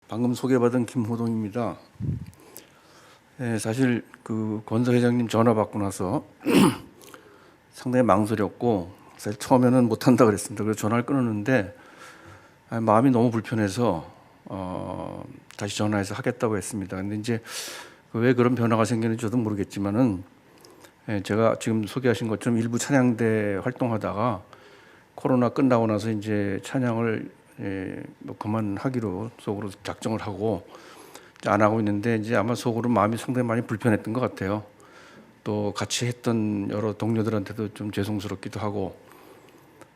방금 소개받은 김호동입니다. 사실 그 권서 회장님 전화 받고 나서 상당히 망설였고 사실 처음에는 못한다 그랬습니다. 그래서 전화를 끊었는데 마음이 너무 불편해서 다시 전화해서 하겠다고 했습니다. 근데 이제 왜 그런 변화가 생기는지 저도 모르겠지만은 제가 지금 소개하신 것처럼 일부 찬양대 활동하다가 코로나 끝나고 나서 이제 찬양을 뭐 그만하기로 속으로 작정을 하고 안 하고 있는데 이제 아마 속으로 마음이 상당히 많이 불편했던 것 같아요. 또 같이 했던 여러 동료들한테도 좀 죄송스럽기도 하고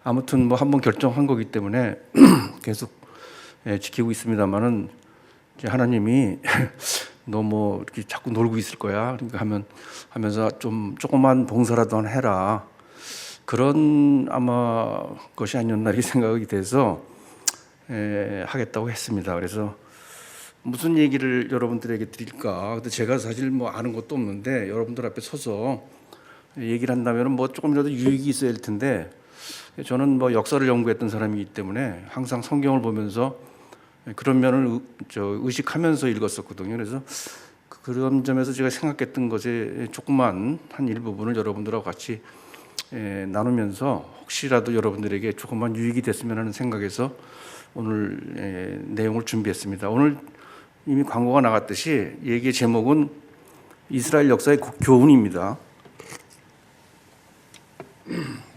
아무튼 뭐 한번 결정한 거기 때문에 계속 지키고 있습니다만은 이제 하나님이 너 뭐 이렇게 자꾸 놀고 있을 거야. 그러니까 하면서 좀 조그만 봉사라도 하나 해라. 그런 아마 것이 아니었나 이렇게 생각이 돼서 하겠다고 했습니다. 그래서 무슨 얘기를 여러분들에게 드릴까? 근데 제가 사실 뭐 아는 것도 없는데 여러분들 앞에 서서 얘기를 한다면 뭐 조금이라도 유익이 있어야 할 텐데 저는 뭐 역사를 연구했던 사람이기 때문에 항상 성경을 보면서 그런 면을 의식하면서 읽었었거든요. 그래서 그런 점에서 제가 생각했던 것의 조그만 한 일부분을 여러분들하고 같이 나누면서 혹시라도 여러분들에게 조금만 유익이 됐으면 하는 생각에서 오늘 내용을 준비했습니다. 오늘 이미 광고가 나갔듯이 얘기의 제목은 이스라엘 역사의 교훈입니다.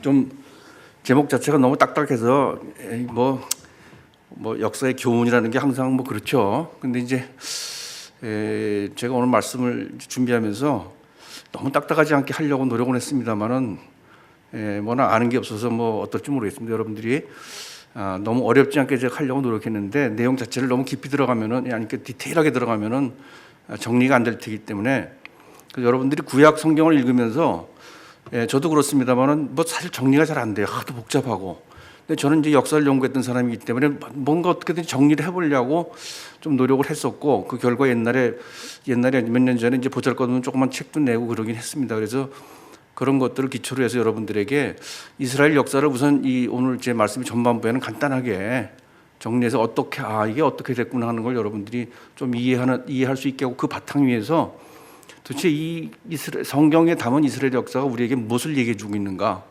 좀 제목 자체가 너무 딱딱해서 뭐 역사의 교훈이라는 게 항상 뭐 그렇죠. 근데 이제 제가 오늘 말씀을 준비하면서 너무 딱딱하지 않게 하려고 노력을 했습니다만은 뭐나 아는 게 없어서 뭐 어떨지 모르겠습니다. 여러분들이 너무 어렵지 않게 제가 하려고 노력했는데 내용 자체를 너무 깊이 들어가면은 아니 디테일하게 들어가면은 정리가 안 될 테기 때문에 여러분들이 구약 성경을 읽으면서 저도 그렇습니다만은 뭐 사실 정리가 잘 안 돼요. 하도 복잡하고. 근데 저는 이제 역사를 연구했던 사람이기 때문에 뭔가 어떻게든 정리를 해보려고 좀 노력을 했었고 그 결과 옛날에 몇 년 전에 이제 보잘것없는 조그만 책도 내고 그러긴 했습니다. 그래서 그런 것들을 기초로 해서 여러분들에게 이스라엘 역사를 우선 이 오늘 제 말씀의 전반부에는 간단하게 정리해서 이게 어떻게 됐구나 하는 걸 여러분들이 좀 이해할 수 있게 하고 그 바탕 위에서 도대체 이 성경에 담은 이스라엘 역사가 우리에게 무엇을 얘기해 주고 있는가,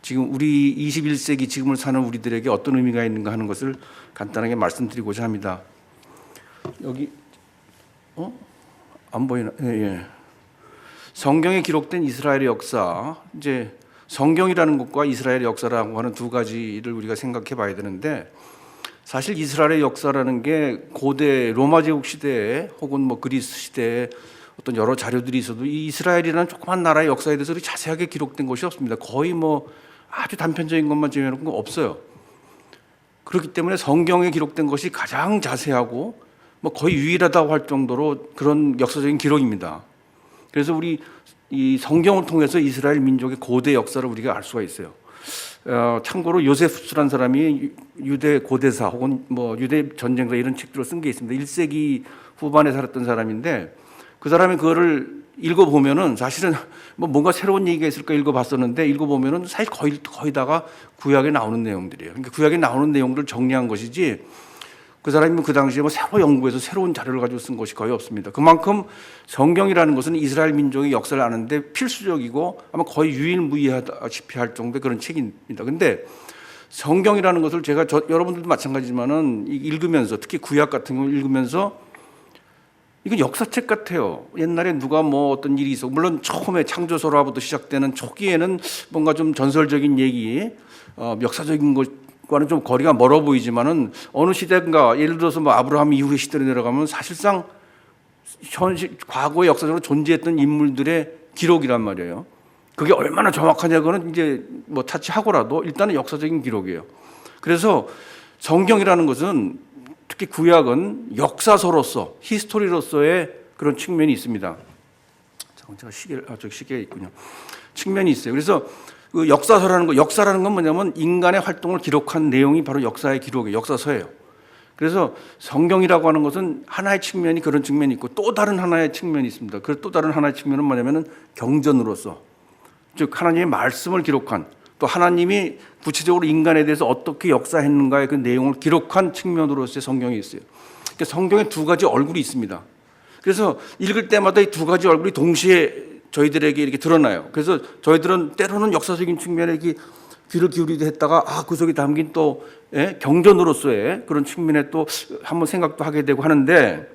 지금 우리 21세기 지금을 사는 우리들에게 어떤 의미가 있는가 하는 것을 간단하게 말씀드리고자 합니다. 여기 안 보이나? 예. 성경에 기록된 이스라엘의 역사, 이제 성경이라는 것과 이스라엘의 역사라고 하는 두 가지를 우리가 생각해 봐야 되는데 사실 이스라엘의 역사라는 게 고대 로마 제국 시대에 혹은 뭐 그리스 시대에 어떤 여러 자료들이 있어도 이 이스라엘이라는 조그만 나라의 역사에 대해서 자세하게 기록된 것이 없습니다. 거의 뭐 아주 단편적인 것만 제외하는 건 없어요. 그렇기 때문에 성경에 기록된 것이 가장 자세하고 뭐 거의 유일하다고 할 정도로 그런 역사적인 기록입니다. 그래서 우리 이 성경을 통해서 이스라엘 민족의 고대 역사를 우리가 알 수가 있어요. 참고로 요세푸스라는 사람이 유대 고대사 혹은 뭐 유대 전쟁사 이런 책들을 쓴 게 있습니다. 1세기 후반에 살았던 사람인데 그 사람이 그거를 읽어보면은 사실은 뭐 뭔가 새로운 얘기가 있을까 읽어봤었는데 읽어보면은 사실 거의 다가 구약에 나오는 내용들이에요. 그러니까 구약에 나오는 내용들을 정리한 것이지 그 사람이 그 당시에 뭐 새로 연구해서 새로운 자료를 가지고 쓴 것이 거의 없습니다. 그만큼 성경이라는 것은 이스라엘 민족의 역사를 아는데 필수적이고 아마 거의 유일무이하다시피 할 정도의 그런 책입니다. 근데 성경이라는 것을 제가 여러분들도 마찬가지지만은 읽으면서 특히 구약 같은 걸 읽으면서 이건 역사책 같아요. 옛날에 누가 뭐 어떤 일이 있어. 물론 처음에 창조설화부터 시작되는 초기에는 뭔가 좀 전설적인 얘기, 역사적인 것과는 좀 거리가 멀어 보이지만은 어느 시대인가 예를 들어서 뭐 아브라함 이후의 시대로 내려가면 사실상 과거에 역사적으로 존재했던 인물들의 기록이란 말이에요. 그게 얼마나 정확하냐고는 이제 뭐 차치하고라도 일단은 역사적인 기록이에요. 그래서 성경이라는 것은 특히 구약은 역사서로서 히스토리로서의 그런 측면이 있습니다. 잠깐 제가 시계가 있군요. 측면이 있어요. 그래서 그 역사라는 건 뭐냐면 인간의 활동을 기록한 내용이 바로 역사의 기록이에요. 역사서예요. 그래서 성경이라고 하는 것은 하나의 측면이 그런 측면이 있고 또 다른 하나의 측면이 있습니다. 그 또 다른 하나의 측면은 뭐냐면은 경전으로서, 즉 하나님의 말씀을 기록한, 또 하나님이 구체적으로 인간에 대해서 어떻게 역사했는가의 그 내용을 기록한 측면으로서의 성경이 있어요. 그러니까 성경에 두 가지 얼굴이 있습니다. 그래서 읽을 때마다 이 두 가지 얼굴이 동시에 저희들에게 이렇게 드러나요. 그래서 저희들은 때로는 역사적인 측면에 이렇게 귀를 기울이도 했다가 그 속에 담긴 또 경전으로서의 그런 측면에 또 한번 생각도 하게 되고 하는데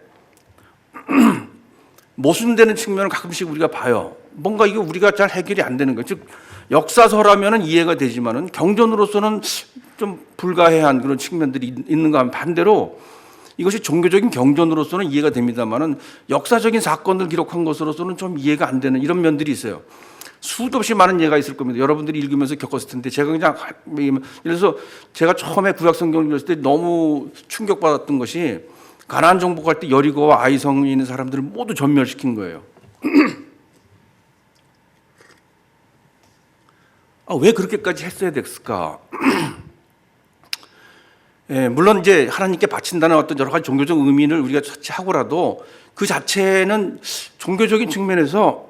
모순되는 측면을 가끔씩 우리가 봐요. 뭔가 이게 우리가 잘 해결이 안 되는 거예요. 즉 역사서라면은 이해가 되지만은 경전으로서는 좀 불가해한 그런 측면들이 있는가 하면 반대로 이것이 종교적인 경전으로서는 이해가 됩니다만은 역사적인 사건을 기록한 것으로서는 좀 이해가 안 되는 이런 면들이 있어요. 수도 없이 많은 예가 있을 겁니다. 여러분들이 읽으면서 겪었을 텐데 제가 그냥 예를 들어서 제가 처음에 구약 성경을 읽었을 때 너무 충격받았던 것이 가나안 정복할 때 여리고와 아이성에 있는 사람들을 모두 전멸시킨 거예요. 왜 그렇게까지 했어야 됐을까? 물론 이제 하나님께 바친다는 어떤 여러 가지 종교적 의미를 우리가 차치하고라도 그 자체는 종교적인 측면에서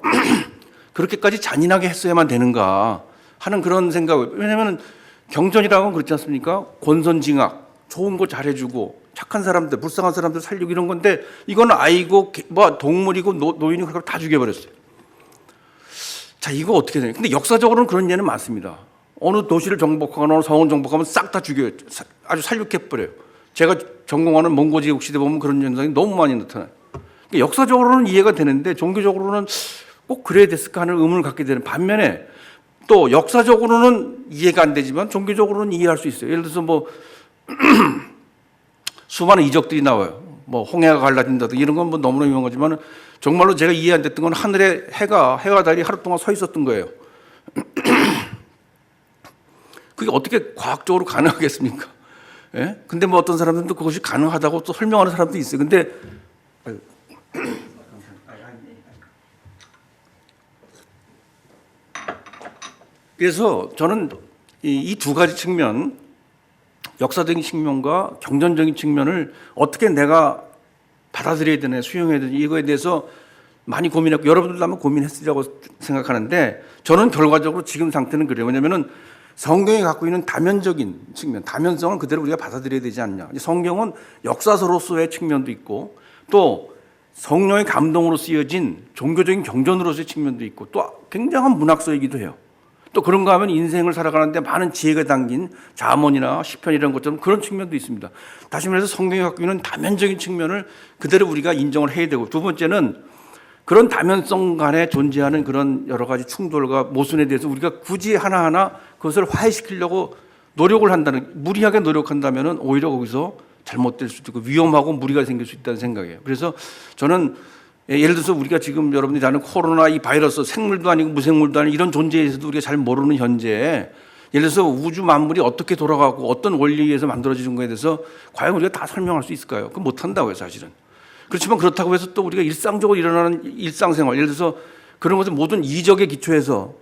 그렇게까지 잔인하게 했어야만 되는가 하는 그런 생각. 왜냐하면 경전이라고 하면 그렇지 않습니까? 권선징악, 좋은 거 잘해주고 착한 사람들, 불쌍한 사람들 살리고 이런 건데 이건 아이고 뭐 동물이고 노인이고 그걸 다 죽여버렸어요. 자, 이거 어떻게 되냐? 근데 역사적으로는 그런 예는 많습니다. 어느 도시를 정복하거나 어느 성을 정복하면 싹 다 죽여요. 아주 살육해버려요. 제가 전공하는 몽고제국 시대 보면 그런 현상이 너무 많이 나타나요. 그러니까 역사적으로는 이해가 되는데 종교적으로는 꼭 그래야 됐을까 하는 의문을 갖게 되는 반면에 또 역사적으로는 이해가 안 되지만 종교적으로는 이해할 수 있어요. 예를 들어서 뭐 수많은 이적들이 나와요. 뭐 홍해가 갈라진다든지 이런 건 뭐 너무나 유명하지만 정말로 제가 이해 안 됐던 건 하늘에 해와 달이 하루 동안 서 있었던 거예요. 그게 어떻게 과학적으로 가능하겠습니까? 예? 근데 뭐 어떤 사람들은 또 그것이 가능하다고 또 설명하는 사람도 있어요. 근데 그래서 저는 이 두 가지 측면, 역사적인 측면과 경전적인 측면을 어떻게 내가 받아들여야 되나 수용해야 되나 이거에 대해서 많이 고민했고 여러분들도 아마 고민했으리라고 생각하는데 저는 결과적으로 지금 상태는 그래요. 왜냐하면 성경이 갖고 있는 다면적인 측면, 다면성을 그대로 우리가 받아들여야 되지 않냐. 성경은 역사서로서의 측면도 있고 또 성령의 감동으로 쓰여진 종교적인 경전으로서의 측면도 있고 또 굉장한 문학서이기도 해요. 또 그런가 하면 인생을 살아가는데 많은 지혜가 담긴 잠언이나 시편 이런 것처럼 그런 측면도 있습니다. 다시 말해서 성경이 갖고 있는 다면적인 측면을 그대로 우리가 인정을 해야 되고 두 번째는 그런 다면성 간에 존재하는 그런 여러 가지 충돌과 모순에 대해서 우리가 굳이 하나하나 그것을 화해시키려고 노력을 한다는, 무리하게 노력한다면 오히려 거기서 잘못될 수도 있고 위험하고 무리가 생길 수 있다는 생각이에요. 그래서 저는 예를 들어서 우리가 지금 여러분들이 아는 코로나 이 바이러스 생물도 아니고 무생물도 아닌 이런 존재에 대해서도 우리가 잘 모르는 현재에 예를 들어서 우주 만물이 어떻게 돌아가고 어떤 원리에 의해서 만들어지는 거에 대해서 과연 우리가 다 설명할 수 있을까요? 그건 못한다고요, 사실은. 그렇지만 그렇다고 해서 또 우리가 일상적으로 일어나는 일상생활, 예를 들어서 그런 것을 모든 이적의 기초에서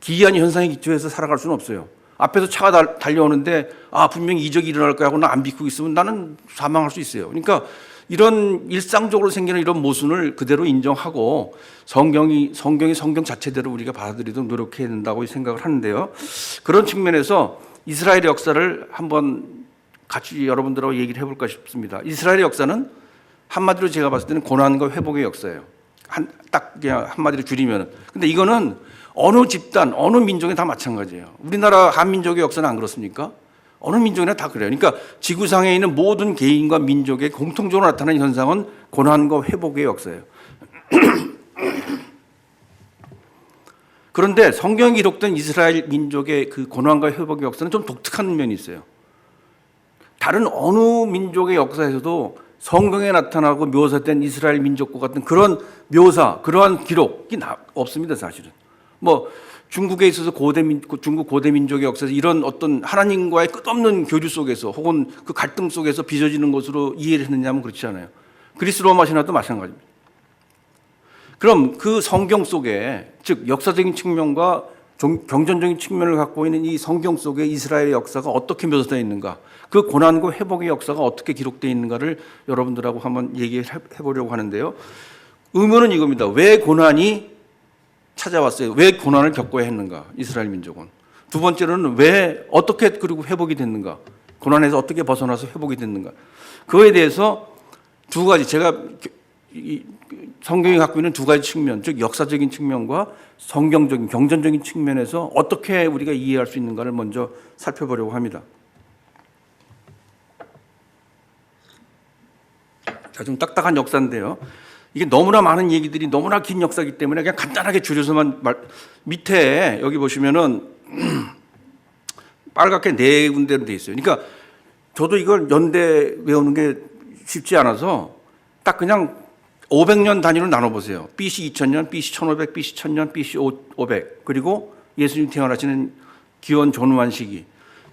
기이한 현상의 기초에서 살아갈 수는 없어요. 앞에서 차가 달려오는데 분명히 이적이 일어날 거야 하고 나 안 비키고 있으면 나는 사망할 수 있어요. 그러니까 이런 일상적으로 생기는 이런 모순을 그대로 인정하고 성경이 성경 자체대로 우리가 받아들이도록 노력해야 된다고 생각을 하는데요. 그런 측면에서 이스라엘의 역사를 한번 같이 여러분들하고 얘기를 해볼까 싶습니다. 이스라엘의 역사는 한마디로 제가 봤을 때는 고난과 회복의 역사예요. 딱 그냥 한마디로 줄이면. 근데 이거는 어느 집단, 어느 민족에 다 마찬가지예요. 우리나라 한민족의 역사는 안 그렇습니까? 어느 민족이나 다 그래요. 그러니까 지구상에 있는 모든 개인과 민족의 공통적으로 나타나는 현상은 고난과 회복의 역사예요. 그런데 성경에 기록된 이스라엘 민족의 그 고난과 회복의 역사는 좀 독특한 면이 있어요. 다른 어느 민족의 역사에서도 성경에 나타나고 묘사된 이스라엘 민족과 같은 그런 묘사, 그러한 기록이 없습니다, 사실은. 뭐 중국에 있어서 중국 고대 민족의 역사에서 이런 어떤 하나님과의 끝없는 교류 속에서 혹은 그 갈등 속에서 빚어지는 것으로 이해를 했느냐면 그렇지 않아요. 그리스 로마 신화도 마찬가지입니다. 그럼 그 성경 속에 즉 역사적인 측면과 경전적인 측면을 갖고 있는 이 성경 속에 이스라엘의 역사가 어떻게 묘사되어 있는가, 그 고난과 회복의 역사가 어떻게 기록되어 있는가를 여러분들하고 한번 얘기해 보려고 하는데요. 의문은 이겁니다. 왜 고난이 찾아왔어요? 왜 고난을 겪어야 했는가? 이스라엘 민족은. 두 번째로는 왜 어떻게 그리고 회복이 됐는가? 고난에서 어떻게 벗어나서 회복이 됐는가? 그거에 대해서 두 가지 제가 성경이 갖고 있는 두 가지 측면, 즉 역사적인 측면과 성경적인 경전적인 측면에서 어떻게 우리가 이해할 수 있는가를 먼저 살펴보려고 합니다. 자, 좀 딱딱한 역사인데요. 이게 너무나 많은 얘기들이 너무나 긴 역사이기 때문에 그냥 간단하게 줄여서만 밑에 여기 보시면은 빨갛게 네 군데로 돼 있어요. 그러니까 저도 이걸 연대 외우는 게 쉽지 않아서 딱 그냥 500년 단위로 나눠보세요. BC 2000년, BC 1500, BC 1000년, BC 500 그리고 예수님 태어나시는 기원 전후한 시기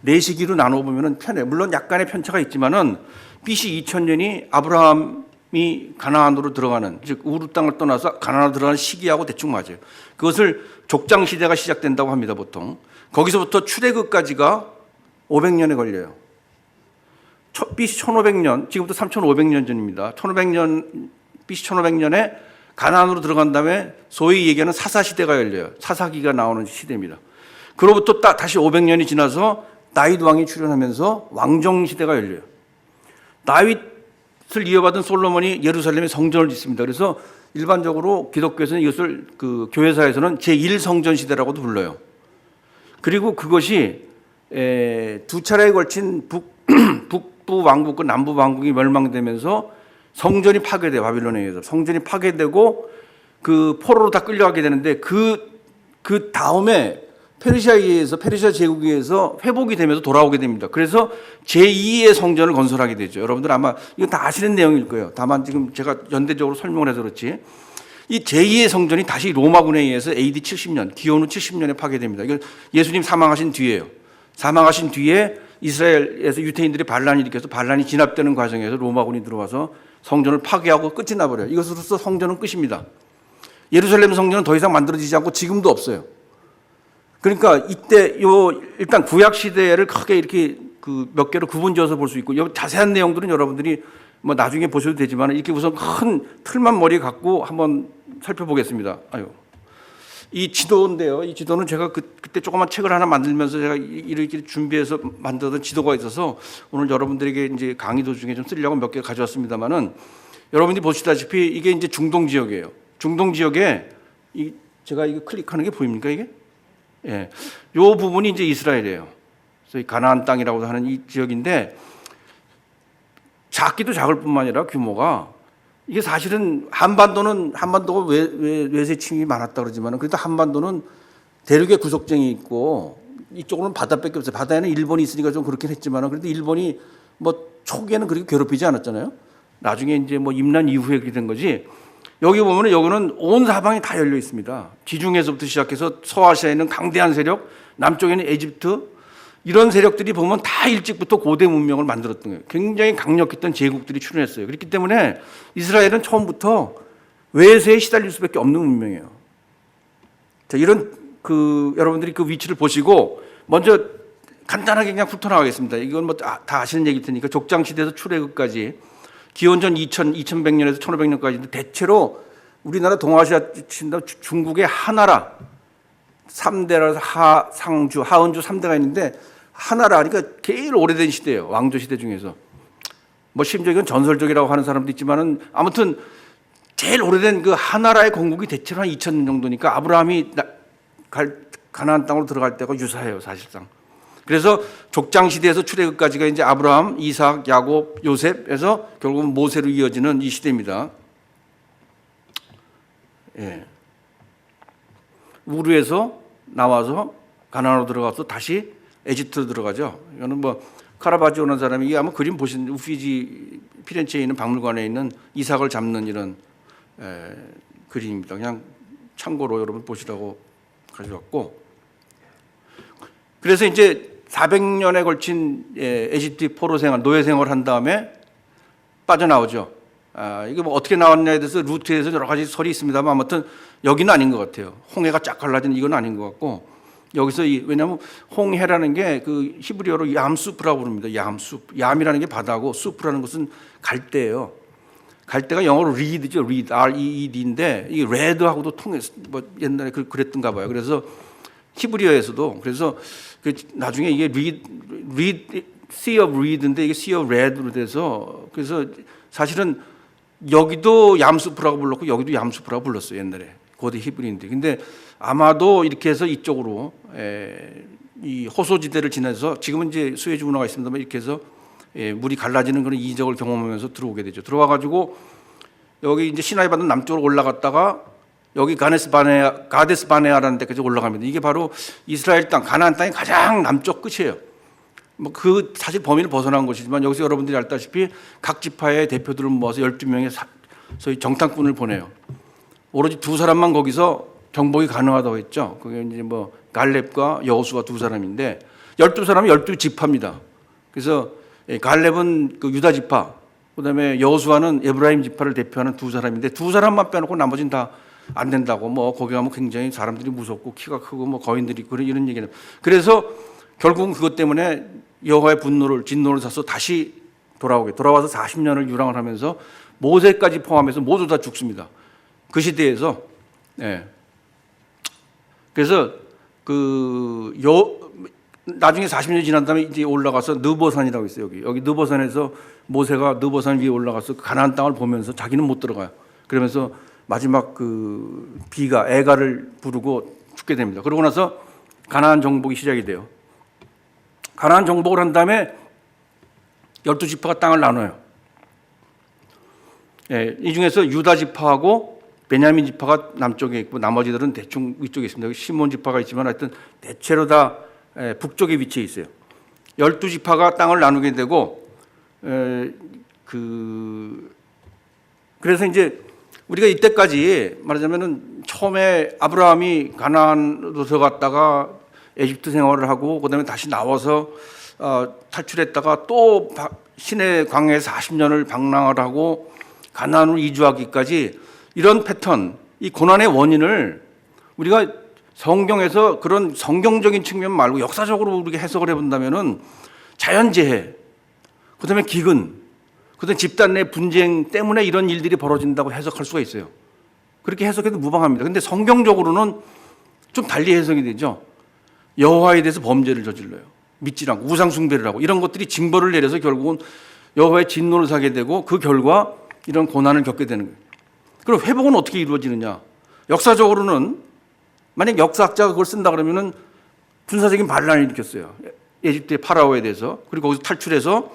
네 시기로 나눠보면 편해요. 물론 약간의 편차가 있지만은 BC 2000년이 아브라함이 가나안으로 들어가는 즉 우르 땅을 떠나서 가나안으로 들어가는 시기하고 대충 맞아요. 그것을 족장 시대가 시작된다고 합니다. 보통 거기서부터 출애굽까지가 500년에 걸려요. BC 1500년, 지금부터 3500년 전입니다. 1500년, BC 1500년에 가나안으로 들어간 다음에 소위 얘기하는 사사시대가 열려요. 사사기가 나오는 시대입니다. 그로부터 다시 500년이 지나서 다윗 왕이 출현하면서 왕정시대가 열려요. 다윗을 이어받은 솔로몬이 예루살렘에 성전을 짓습니다. 그래서 일반적으로 기독교에서는 이것을 그 교회사에서는 제1성전 시대라고도 불러요. 그리고 그것이 두 차례에 걸친 북부 왕국과 남부 왕국이 멸망되면서 성전이 파괴돼요. 바빌론에 의해서 성전이 파괴되고 그 포로로 다 끌려가게 되는데 그 다음에 페르시아에 의해서 페르시아 제국에 의해서 회복이 되면서 돌아오게 됩니다. 그래서 제2의 성전을 건설하게 되죠. 여러분들 아마 이거 다 아시는 내용일 거예요. 다만 지금 제가 연대적으로 설명을 해서 그렇지. 이 제2의 성전이 다시 로마군에 의해서 AD 70년, 기원 후 70년에 파괴됩니다. 이건 예수님 사망하신 뒤에요. 사망하신 뒤에 이스라엘에서 유태인들이 반란이 일으켜서 반란이 진압되는 과정에서 로마군이 들어와서 성전을 파괴하고 끝이 나버려요. 이것으로서 성전은 끝입니다. 예루살렘 성전은 더 이상 만들어지지 않고 지금도 없어요. 그러니까 이때 일단 구약 시대를 크게 이렇게 그 몇 개로 구분지어서 볼 수 있고 자세한 내용들은 여러분들이 뭐 나중에 보셔도 되지만 이렇게 우선 큰 틀만 머리에 갖고 한번 살펴보겠습니다. 이 지도인데요. 이 지도는 제가 그때 조그만 책을 하나 만들면서 제가 이렇게 준비해서 만들던 지도가 있어서 오늘 여러분들에게 이제 강의 도중에 좀 쓰려고 몇 개 가져왔습니다만은 여러분들이 보시다시피 이게 이제 중동 지역이에요. 중동 지역에 제가 이거 클릭하는 게 보입니까 이게? 예, 요 부분이 이제 이스라엘이에요. 그래서 가나안 땅이라고 하는 이 지역인데 작기도 작을 뿐만 아니라 규모가 이게 사실은 한반도가 외세침이 많았다 그러지만 그래도 한반도는 대륙에 구석쟁이 있고 이쪽으로는 바다밖에 없어요. 바다에는 일본이 있으니까 좀 그렇긴 했지만 그래도 일본이 뭐 초기에는 그렇게 괴롭히지 않았잖아요. 나중에 이제 뭐 임난 이후에 그렇게 된 거지. 여기 보면은 여기는 온 사방이 다 열려 있습니다. 지중해에서부터 시작해서 서아시아에 있는 강대한 세력, 남쪽에는 에집트 이런 세력들이 보면 다 일찍부터 고대 문명을 만들었던 거예요. 굉장히 강력했던 제국들이 출현했어요. 그렇기 때문에 이스라엘은 처음부터 외세에 시달릴 수밖에 없는 문명이에요. 자, 이런 여러분들이 그 위치를 보시고 먼저 간단하게 그냥 훑어나가겠습니다. 이건 뭐 다 아시는 얘기일 테니까 족장 시대에서 출애굽까지 기원전 2100년에서 1500년까지인데 대체로 우리나라 동아시아 친다 중국의 하나라 3대라서 상주, 하은주 3대가 있는데 하나라 그러니까 제일 오래된 시대예요. 왕조 시대 중에서. 뭐 심지어 이건 전설적이라고 하는 사람도 있지만은 아무튼 제일 오래된 그 하나라의 건국이 대체로 한 2000년 정도니까 아브라함이 가나안 땅으로 들어갈 때가 유사해요, 사실상. 그래서 족장 시대에서 출애굽까지가 이제 아브라함, 이삭, 야곱, 요셉에서 결국은 모세로 이어지는 이 시대입니다. 예. 우르에서 나와서 가나안으로 들어가서 다시 에집트로 들어가죠. 이거는 뭐 카라바지오라는 사람이 이게 아마 그림 보신 우피지 피렌체에 있는 박물관에 있는 이삭을 잡는 이런 그림입니다. 그냥 참고로 여러분 보시라고 가져왔고. 그래서 이제 400년에 걸친 에집트 포로 생활, 노예 생활을 한 다음에 빠져나오죠. 이게 뭐 어떻게 나왔냐에 대해서 루트에 대해서 여러 가지 설이 있습니다만 아무튼 여기는 아닌 것 같아요. 홍해가 쫙 갈라진 이건 아닌 것 같고 여기서 왜냐하면 홍해라는 게 그 히브리어로 얌수프라고 부릅니다. 얌수프. 얌이라는 게 바다고 수프라는 것은 갈대예요. 갈대가 영어로 reed죠. reed, R-E-E-D인데 이게 red하고도 통해서 뭐 옛날에 그랬던가 봐요. 그래서 히브리어에서도 그래서 나중에 이게 reed, sea of reed인데 이게 sea of red로 돼서 그래서 사실은 여기도 얌수프라고 불렀고 여기도 얌수프라고 불렀어요. 옛날에 고대 히브리인데. 근데 아마도 이렇게 해서 이쪽으로 이 호소지대를 지나서 지금은 이제 수에즈 운하가 있습니다만 이렇게 해서 물이 갈라지는 그런 이적을 경험하면서 들어오게 되죠. 들어와 가지고 여기 이제 시나이 바다 남쪽으로 올라갔다가 여기 가데스 바네아라는 데까지 올라갑니다. 이게 바로 이스라엘 땅, 가나안 땅의 가장 남쪽 끝이에요. 뭐 그 사실 범위를 벗어난 것이지만 여기서 여러분들이 알다시피 각 지파의 대표들을 모아서 12명의 소위 정탐꾼을 보내요. 오로지 두 사람만 거기서 정복이 가능하다고 했죠. 그게 이제 뭐 갈렙과 여호수아 두 사람인데 12사람이 12지파입니다. 그래서 갈렙은 그 유다 지파, 그다음에 여호수아는 에브라임 지파를 대표하는 두 사람인데 두 사람만 빼놓고 나머지는 다 안 된다고, 뭐 거기 가면 굉장히 사람들이 무섭고 키가 크고 뭐 거인들이 있고 이런 얘기는. 그래서 결국은 그것 때문에 여호와의 진노를 사서 다시 돌아와서 40년을 유랑을 하면서 모세까지 포함해서 모두 다 죽습니다. 그 시대에서. 그래서 나중에 40년이 지난 다음에 이제 올라가서 느보산이라고 있어요. 여기 느보산에서 모세가 느보산 위에 올라가서 가나안 땅을 보면서 자기는 못 들어가요. 그러면서 마지막 그 비가 애가를 부르고 죽게 됩니다. 그러고 나서 가나안 정복이 시작이 돼요. 가나안 정복을 한 다음에 12지파가 땅을 나눠요. 이 중에서 유다 지파하고 베냐민 지파가 남쪽에 있고 나머지들은 대충 위쪽에 있습니다. 시몬 지파가 있지만 하여튼 대체로 다 북쪽에 위치해 있어요. 12지파가 땅을 나누게 되고 그래서 이제 우리가 이때까지 말하자면은 처음에 아브라함이 가나안으로 들어갔다가 에집트 생활을 하고 그다음에 다시 나와서 탈출했다가 또 시내 광야에서 40년을 방랑을 하고 가나안으로 이주하기까지 이런 패턴, 이 고난의 원인을 우리가 성경에서 그런 성경적인 측면 말고 역사적으로 우리가 해석을 해본다면은 자연재해, 그다음에 기근, 그다음에 집단 내 분쟁 때문에 이런 일들이 벌어진다고 해석할 수가 있어요. 그렇게 해석해도 무방합니다. 근데 성경적으로는 좀 달리 해석이 되죠. 여호와에 대해서 범죄를 저질러요. 믿지 않고 우상 숭배를 하고 이런 것들이 징벌을 내려서 결국은 여호와의 진노를 사게 되고 그 결과 이런 고난을 겪게 되는 거예요. 그럼 회복은 어떻게 이루어지느냐? 역사적으로는 만약 역사학자가 그걸 쓴다 그러면은 군사적인 반란을 일으켰어요. 에집트의 파라오에 대해서. 그리고 거기서 탈출해서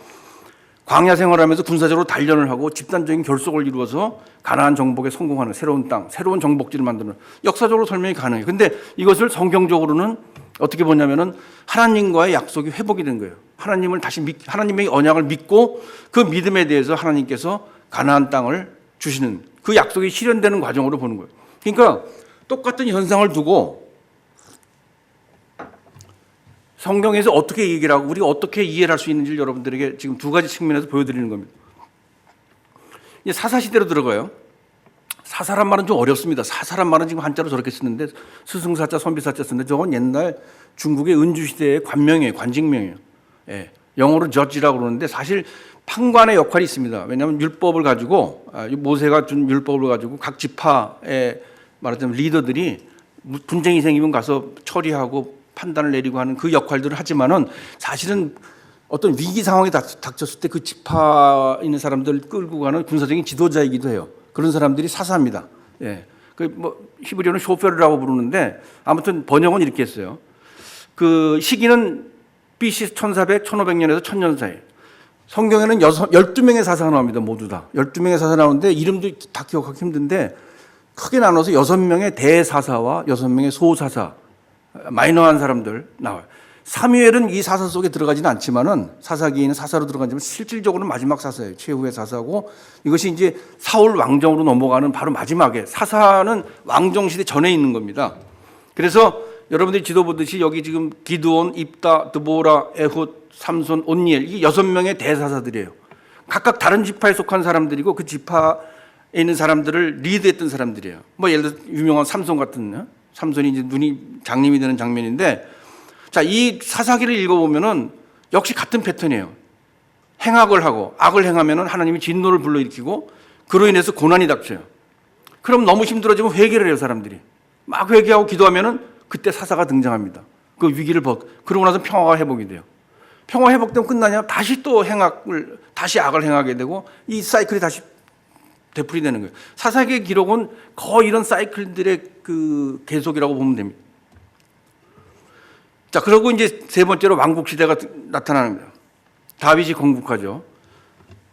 광야 생활하면서 군사적으로 단련을 하고 집단적인 결속을 이루어서 가나안 정복에 성공하는 새로운 땅, 새로운 정복지를 만드는 역사적으로 설명이 가능해요. 근데 이것을 성경적으로는 어떻게 보냐면은 하나님과의 약속이 회복이 된 거예요. 하나님의 언약을 믿고 그 믿음에 대해서 하나님께서 가나안 땅을 주시는 그 약속이 실현되는 과정으로 보는 거예요. 그러니까 똑같은 현상을 두고 성경에서 어떻게 얘기를 하고 우리가 어떻게 이해를 할 수 있는지를 여러분들에게 지금 두 가지 측면에서 보여드리는 겁니다. 이제 사사시대로 들어가요. 사사란 말은 좀 어렵습니다. 사사란 말은 지금 한자로 저렇게 쓰는데 스승사자, 선비사자 쓰는데 저건 옛날 중국의 은주시대의 관명이에요. 관직명이에요. 영어로 저지라고 그러는데 사실 판관의 역할이 있습니다. 왜냐하면 율법을 가지고 모세가 준 율법을 가지고 각 지파의 말하자면 리더들이 분쟁이 생기면 가서 처리하고 판단을 내리고 하는 그 역할들을 하지만은 사실은 어떤 위기 상황이 닥쳤을 때 그 지파에 있는 사람들을 끌고 가는 군사적인 지도자이기도 해요. 그런 사람들이 사사입니다. 히브리어는 쇼페르라고 부르는데 아무튼 번역은 이렇게 했어요. 그 시기는 BC 1400, 1500년에서 1000년 사이. 성경에는 12명의 사사가 나옵니다. 모두 다. 12명의 사사가 나오는데 이름도 다 기억하기 힘든데 크게 나눠서 6명의 대사사와 6명의 소사사, 마이너한 사람들 나와요. 사무엘은 이 사사 속에 들어가지는 않지만은 사사기에는 사사로 들어가지만 실질적으로는 마지막 사사예요. 최후의 사사고 이것이 이제 사울 왕정으로 넘어가는 바로 마지막에 사사는 왕정 시대 전에 있는 겁니다. 그래서 여러분들이 지도 보듯이 여기 지금 기드온, 입다, 드보라, 에훗, 삼손, 온니엘 이 6명의 대사사들이에요. 각각 다른 지파에 속한 사람들이고 그 지파에 있는 사람들을 리드했던 사람들이에요. 뭐 예를 들어 유명한 삼손 같은 삼손이 이제 눈이 장님이 되는 장면인데 자, 이 사사기를 읽어보면은 역시 같은 패턴이에요. 행악을 하고 악을 행하면은 하나님이 진노를 불러일으키고 그로 인해서 고난이 닥쳐요. 그럼 너무 힘들어지면 회개를 해요, 사람들이. 막 회개하고 기도하면은 그때 사사가 등장합니다. 그 위기를 그러고 나서 평화가 회복이 돼요. 평화 회복되면 끝나냐? 다시 또 다시 악을 행하게 되고 이 사이클이 다시 되풀이되는 거예요. 사사기의 기록은 거의 이런 사이클들의 그 계속이라고 보면 됩니다. 자, 그리고 이제 세 번째로 왕국 시대가 나타나는 거예요. 다윗이 건국하죠.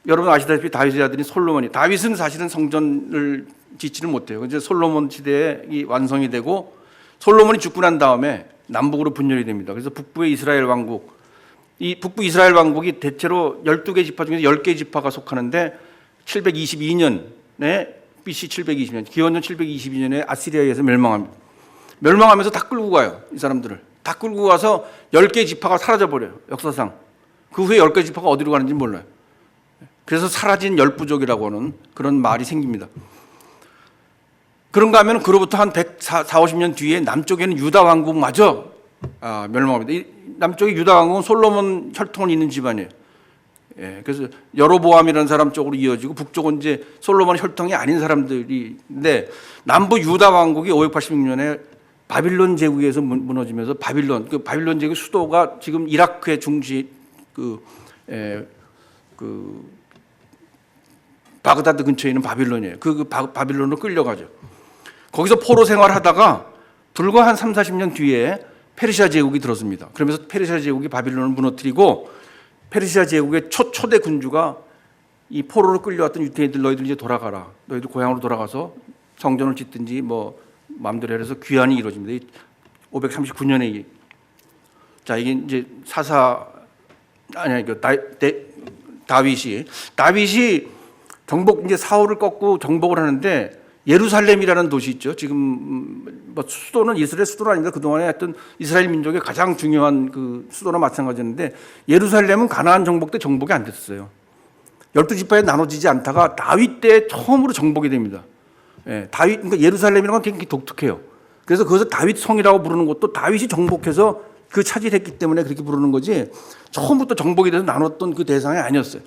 여러분 아시다시피 다윗의 아들이 솔로몬이, 다윗은 사실은 성전을 짓지를 못해요. 이제 솔로몬 시대에 이 완성이 되고 솔로몬이 죽고 난 다음에 남북으로 분열이 됩니다. 그래서 북부의 이스라엘 왕국, 이 북부 이스라엘 왕국이 대체로 12개 지파 중에서 10개 지파가 속하는데 722년에 BC 722년, 기원전 722년에 아시리아에서 멸망합니다. 멸망하면서 다 끌고 가요. 이 사람들을 다 끌고 가서 10개 지파가 사라져버려요. 역사상. 그 후에 10개 지파가 어디로 가는지 몰라요. 그래서 사라진 열부족이라고 하는 그런 말이 생깁니다. 그런가 하면 그로부터 한 140년 뒤에 남쪽에는 유다 왕국마저 멸망합니다. 이 남쪽의 유다 왕국은 솔로몬 혈통을 잇는 집안이에요. 예, 그래서 여로보암이라는 사람 쪽으로 이어지고 북쪽은 이제 솔로몬 혈통이 아닌 사람들인데 남부 유다 왕국이 586년에 바빌론 제국에서 무너지면서 바빌론 제국 수도가 지금 이라크의 중시 바그다드 근처에 있는 바빌론이에요. 바빌론으로 끌려가죠. 거기서 포로 생활하다가 불과 한 3, 40년 뒤에 페르시아 제국이 들어섭니다. 그러면서 페르시아 제국이 바빌론을 무너뜨리고 페르시아 제국의 초대 군주가 이 포로로 끌려왔던 유대인들, 너희들 이제 돌아가라. 너희들 고향으로 돌아가서 성전을 짓든지 뭐 마음대로 해서 귀환이 이루어집니다. 539년에 자, 이게 이제 다윗이 정복, 이제 사울을 꺾고 정복을 하는데 예루살렘이라는 도시 있죠. 지금 뭐 수도는 이스라엘 수도는 아닙니다. 그동안에 하여튼 이스라엘 민족의 가장 중요한 그 수도나 마찬가지였는데 예루살렘은 가나안 정복 때 정복이 안 됐어요. 12지파에 나눠지지 않다가 다윗 때 처음으로 정복이 됩니다. 예, 그러니까 예루살렘이라는 건 굉장히 독특해요. 그래서 그것을 다윗 성이라고 부르는 것도 다윗이 정복해서 그 차지했기 때문에 그렇게 부르는 거지 처음부터 정복이 돼서 나눴던 그 대상이 아니었어요.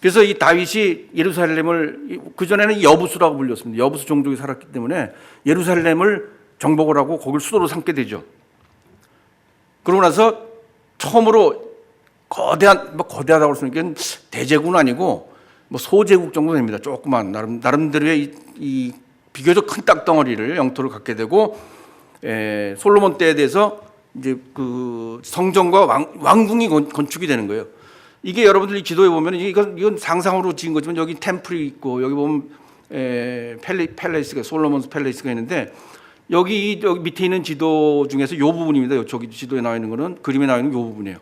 그래서 이 다윗이 예루살렘을, 그전에는 여부수라고 불렸습니다. 여부수 종족이 살았기 때문에 예루살렘을 정복을 하고 거기를 수도로 삼게 되죠. 그러고 나서 처음으로 거대하다고 할 수 있는 게 대제국은 아니고 뭐 소제국 정도 됩니다. 조그만 나름대로의 이 비교적 큰 땅덩어리를 영토를 갖게 되고, 솔로몬 때에 대해서 이제 그 성전과 왕궁이 건축이 되는 거예요. 이게 여러분들이 지도에 보면 이건 상상으로 지은 거지만 여기 템플이 있고 여기 보면 팰레이스가 솔로몬스 팰레이스가 있는데 여기 밑에 있는 지도 중에서 이 부분입니다. 저기 지도에 나와 있는 거는 그림에 나와 있는 이 부분이에요.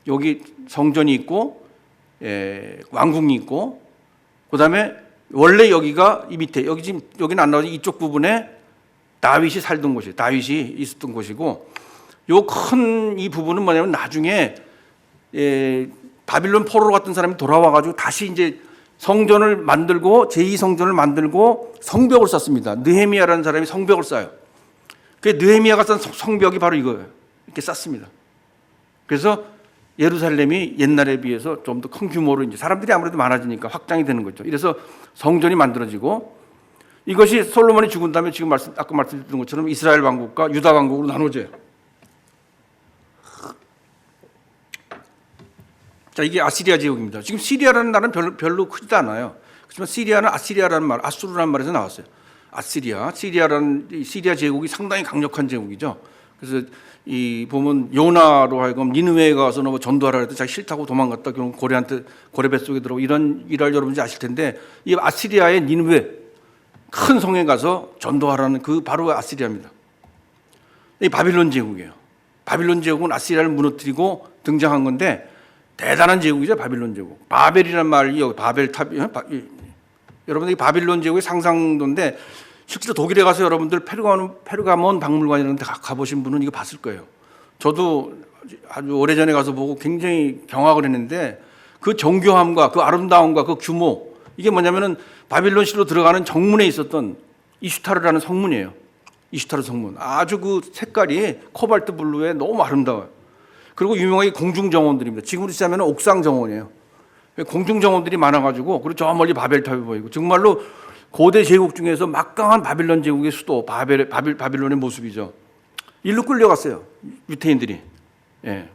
여기 성전이 있고 왕궁이 있고 그다음에 원래 여기가 이 밑에 여기는 안 나오지 이쪽 부분에 다윗이 살던 곳이에요. 다윗이 있었던 곳이고 요 큰 이 부분은 뭐냐면 나중에 바빌론 포로로 갔던 사람이 돌아와가지고 다시 이제 성전을 만들고 제2성전을 만들고 성벽을 쌓습니다. 느헤미야라는 사람이 성벽을 쌓아요. 그 느헤미야가 쌓은 성벽이 바로 이거예요. 이렇게 쌓습니다. 그래서 예루살렘이 옛날에 비해서 좀 더 큰 규모로 이제 사람들이 아무래도 많아지니까 확장이 되는 거죠. 이래서 성전이 만들어지고 이것이 솔로몬이 죽은 다음에 지금 아까 말씀드린 것처럼 이스라엘 왕국과 유다 왕국으로 나눠져요. 자, 이게 아시리아 제국입니다. 지금 시리아라는 나라는 별로 크지도 않아요. 그렇지만 시리아는 아시리아라는 말, 아수르라는 말에서 나왔어요. 시리아 제국이 상당히 강력한 제국이죠. 그래서 이 보면 요나로 하여금 니느웨에 가서 뭐 전도하라 그랬더니 자기 싫다고 도망갔다. 결국 고래 뱃속에 들어오고 이런 일을 여러분이 아실 텐데 이 아시리아의 니느웨 큰 성에 가서 전도하라는 그 바로 아시리아입니다. 이 바빌론 제국이에요. 바빌론 제국은 아시리아를 무너뜨리고 등장한 건데 대단한 제국이죠. 바빌론 제국. 바벨이라는 말이 여기 바벨탑이 여러분들이 바빌론 제국의 상상도인데 실제로 독일에 가서 여러분들 페르가몬 박물관 이런 데 가보신 분은 이거 봤을 거예요. 저도 아주 오래전에 가서 보고 굉장히 경악을 했는데 그 정교함과 그 아름다움과 그 규모 이게 뭐냐면은 바빌론시로 들어가는 정문에 있었던 이슈타르라는 성문이에요. 이슈타르 성문. 아주 그 색깔이 코발트 블루에 너무 아름다워요. 그리고 유명하게 공중정원들입니다. 지금으로 치자면 옥상정원이에요. 공중정원들이 많아가지고 그리고 저 멀리 바벨탑이 보이고 정말로 고대 제국 중에서 막강한 바빌론 제국의 수도 바빌론의 모습이죠. 일로 끌려갔어요. 유태인들이. 예.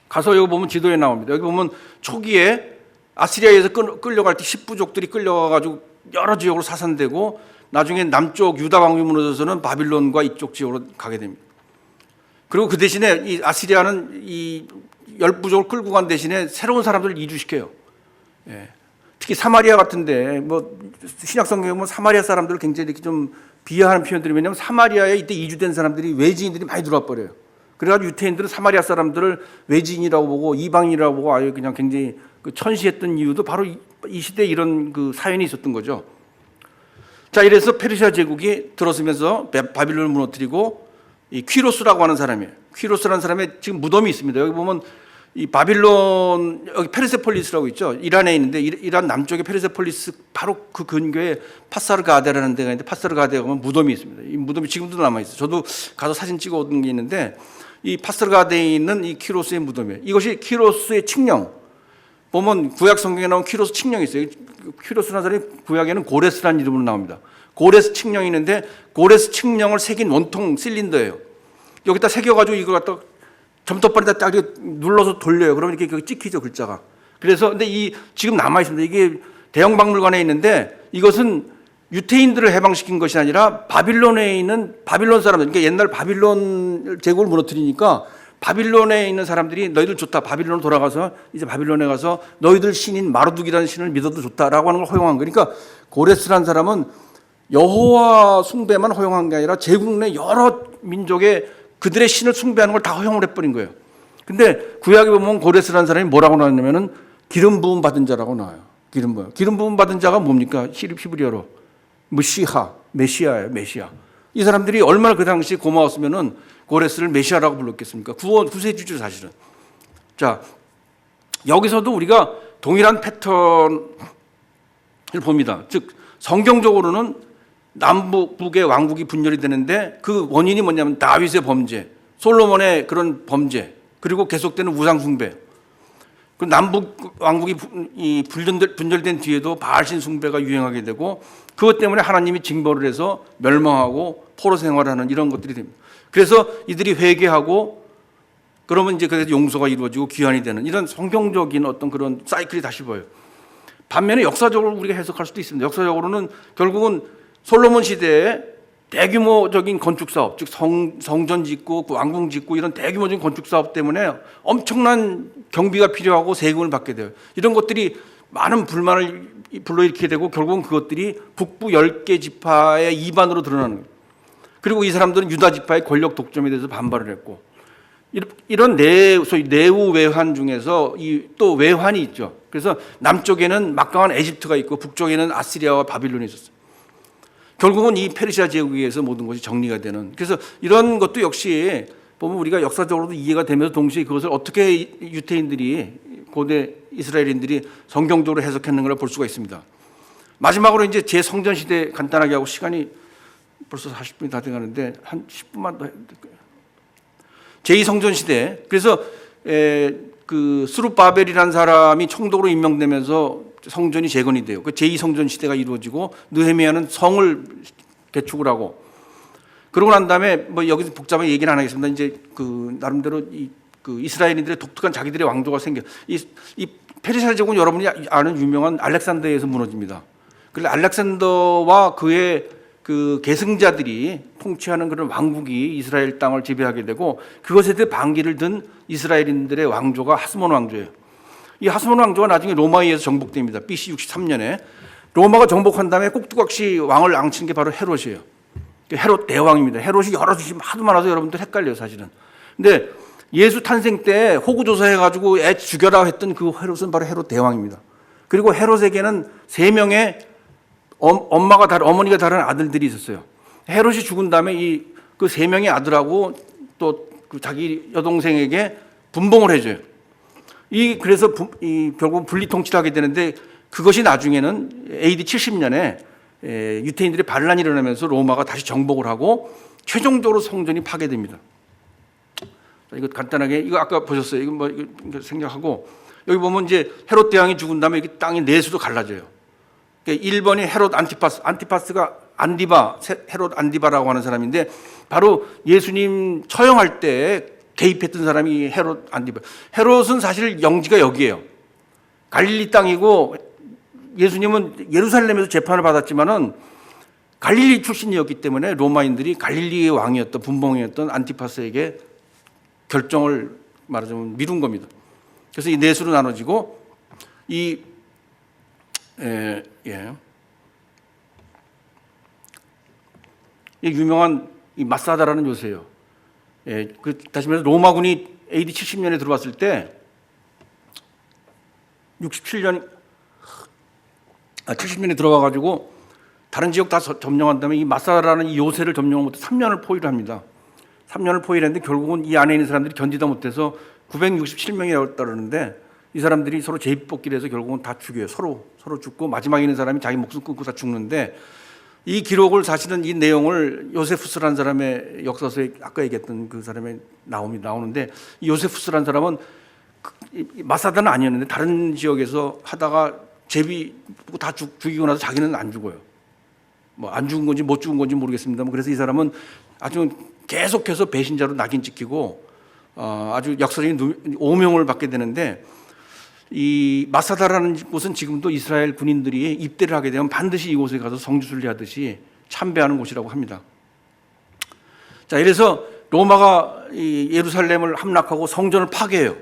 가서 여기 보면 지도에 나옵니다. 여기 보면 초기에 아시리아에서 끌려갈 때 10부족들이 끌려가가지고 여러 지역으로 사산되고 나중에 남쪽 유다 왕국이 무너져서는 바빌론과 이쪽 지역으로 가게 됩니다. 그리고 그 대신에 이 아시리아는 이 열부족을 끌고 간 대신에 새로운 사람들을 이주시켜요. 예. 특히 사마리아 같은데 뭐 신약 성경에 보면 사마리아 사람들을 굉장히 이렇게 좀 비하하는 표현들이, 왜냐하면 사마리아에 이때 이주된 사람들이 외지인들이 많이 들어와 버려요. 그래가지고 유태인들은 사마리아 사람들을 외지인이라고 보고 이방인이라고 보고 아예 그냥 굉장히 그 천시했던 이유도 바로 이 시대에 이런 그 사연이 있었던 거죠. 자, 이래서 페르시아 제국이 들어서면서 바빌론을 무너뜨리고 이 퀴로스라고 하는 사람이에요. 퀴로스라는 사람의 지금 무덤이 있습니다. 여기 보면 이 바빌론, 여기 페르세폴리스라고 있죠. 이란에 있는데 이란 남쪽에 페르세폴리스 바로 그 근교에 파사르가데라는 데가 있는데 파사르가데에 가면 무덤이 있습니다. 이 무덤이 지금도 남아 있어요. 저도 가서 사진 찍어 얻은 게 있는데 이 파사르가데에 있는 이 퀴로스의 무덤이에요. 이것이 퀴로스의 칙령. 보면 구약 성경에 나온 퀴로스 칙령이 있어요. 퀴로스라는 사람이 구약에는 고레스라는 이름으로 나옵니다. 고레스 칙령이 있는데 고레스 칙령을 새긴 원통 실린더예요. 여기다 새겨가지고 이걸 갖다 점토발에다 딱 눌러서 돌려요. 그러면 이렇게 찍히죠, 글자가. 그래서 근데 이 지금 남아 있습니다. 이게 대형 박물관에 있는데 이것은 유태인들을 해방시킨 것이 아니라 바빌론에 있는 바빌론 사람들, 그러니까 옛날 바빌론 제국을 무너뜨리니까 바빌론에 있는 사람들이 너희들 좋다, 바빌론으로 돌아가서 이제 바빌론에 가서 너희들 신인 마르둑이라는 신을 믿어도 좋다라고 하는 걸 허용한 거예요. 그러니까 고레스라는 사람은 여호와 숭배만 허용한 게 아니라 제국 내 여러 민족의 그들의 신을 숭배하는 걸 다 허용을 해버린 거예요. 근데 구약에 보면 고레스라는 사람이 뭐라고 나왔냐면은 기름 부음 받은 자라고 나와요. 기름 부음 받은 자가 뭡니까? 히브리어로 무시하, 메시아예요, 메시아. 이 사람들이 얼마나 그 당시 고마웠으면은 고레스를 메시아라고 불렀겠습니까? 구세주죠, 사실은. 자, 여기서도 우리가 동일한 패턴을 봅니다. 즉, 성경적으로는 남북, 북의 왕국이 분열이 되는데 그 원인이 뭐냐면 다윗의 범죄, 솔로몬의 그런 범죄, 그리고 계속되는 우상숭배. 그 남북 왕국이 분열된 뒤에도 바알신 숭배가 유행하게 되고 그것 때문에 하나님이 징벌을 해서 멸망하고 포로 생활하는 이런 것들이 됩니다. 그래서 이들이 회개하고 그러면 이제 그래서 용서가 이루어지고 귀환이 되는 이런 성경적인 어떤 그런 사이클이 다시 보여요. 반면에 역사적으로 우리가 해석할 수도 있습니다. 역사적으로는 결국은 솔로몬 시대에 대규모적인 건축 사업, 즉 성전 짓고 왕궁 짓고 이런 대규모적인 건축 사업 때문에 엄청난 경비가 필요하고 세금을 받게 돼요. 이런 것들이 많은 불만을 불러일으키게 되고 결국은 그것들이 북부 10개 지파의 이반으로 드러나는 거예요. 그리고 이 사람들은 유다 지파의 권력 독점에 대해서 반발을 했고 이런 소위 내후 외환 중에서 또 외환이 있죠. 그래서 남쪽에는 막강한 에집트가 있고 북쪽에는 아시리아와 바빌론이 있었어요. 결국은 이 페르시아 제국에 의해서 모든 것이 정리가 되는. 그래서 이런 것도 역시 보면 우리가 역사적으로도 이해가 되면서 동시에 그것을 어떻게 유태인들이 고대 이스라엘인들이 성경적으로 해석했는가를 볼 수가 있습니다. 마지막으로 이제 제성전 시대 간단하게 하고 시간이 벌써 40분이 다 돼가는데 한 10분만 더 해도 될 거예요. 제2성전 시대. 그래서 그 스룹바벨이라는 사람이 총독으로 임명되면서 성전이 재건이 돼요. 그 제2성전 시대가 이루어지고 느헤미야는 성을 개축을 하고 그러고 난 다음에 뭐 여기서 복잡하게 얘기는 안 하겠습니다. 이제 그 나름대로 그 이스라엘인들의 독특한 자기들의 왕조가 생겨. 이 페르시아 제국은 여러분이 아는 유명한 알렉산더에서 무너집니다. 그래서 알렉산더와 그의 그 계승자들이 통치하는 그런 왕국이 이스라엘 땅을 지배하게 되고 그것에 대해 반기를 든 이스라엘인들의 왕조가 하스몬 왕조예요. 이 하스몬 왕조가 나중에 로마에 의해서 정복됩니다. BC 63년에 로마가 정복한 다음에 꼭두각시 왕을 앙친 게 바로 헤롯이에요. 헤롯 대왕입니다. 헤롯이 여러 지금 하도 많아서 여러분들 헷갈려요, 사실은. 근데 예수 탄생 때 호구조사해가지고 애 죽여라 했던 그 헤롯은 바로 헤롯 대왕입니다. 그리고 헤롯에게는 3명의 어머니가 다른 아들들이 있었어요. 헤롯이 죽은 다음에 그 3명의 아들하고 또 그 자기 여동생에게 분봉을 해줘요. 그래서 결국 분리 통치를 하게 되는데 그것이 나중에는 AD 70년에 유태인들의 반란이 일어나면서 로마가 다시 정복을 하고 최종적으로 성전이 파괴됩니다. 이거 간단하게 이거 아까 보셨어요. 이거 생략하고 여기 보면 이제 헤롯 대왕이 죽은 다음에 이게 땅이 내수로 갈라져요. 1번이 헤롯 안티파스가 헤롯 안디바라고 하는 사람인데 바로 예수님 처형할 때 개입했던 사람이 헤롯 안디바. 헤롯은 사실 영지가 여기예요. 갈릴리 땅이고 예수님은 예루살렘에서 재판을 받았지만은 갈릴리 출신이었기 때문에 로마인들이 갈릴리의 왕이었던 분봉이었던 안티파스에게 결정을 말하자면 미룬 겁니다. 그래서 이 넷으로 나눠지고 이 유명한 이 마사다라는 요새요. 다시 말해서 로마군이 AD 70년에 들어왔을 때 70년에 들어와가지고 다른 지역 다 점령한 다음에 이 마사다라는 이 요새를 점령한 것도 3년을 포위를 합니다. 3년을 포위를 했는데 결국은 이 안에 있는 사람들이 견디다 못해서 967명이라고 그러는데 이 사람들이 서로 제비뽑기를 해서 결국은 다 죽여요. 서로 죽고 마지막에 있는 사람이 자기 목숨 끊고 다 죽는데 이 기록을 사실은 이 내용을 요세푸스라는 사람의 역사서에 아까 얘기했던 그 사람의 나오는데 이 요세푸스라는 사람은 마사다는 아니었는데 다른 지역에서 하다가 제비 다 죽이고 나서 자기는 안 죽어요. 뭐 안 죽은 건지 못 죽은 건지 모르겠습니다만 그래서 이 사람은 아주 계속해서 배신자로 낙인 찍히고 아주 역사적인 오명을 받게 되는데 이 마사다라는 곳은 지금도 이스라엘 군인들이 입대를 하게 되면 반드시 이곳에 가서 성지순례하듯이 참배하는 곳이라고 합니다. 자, 이래서 로마가 이 예루살렘을 함락하고 성전을 파괴해요.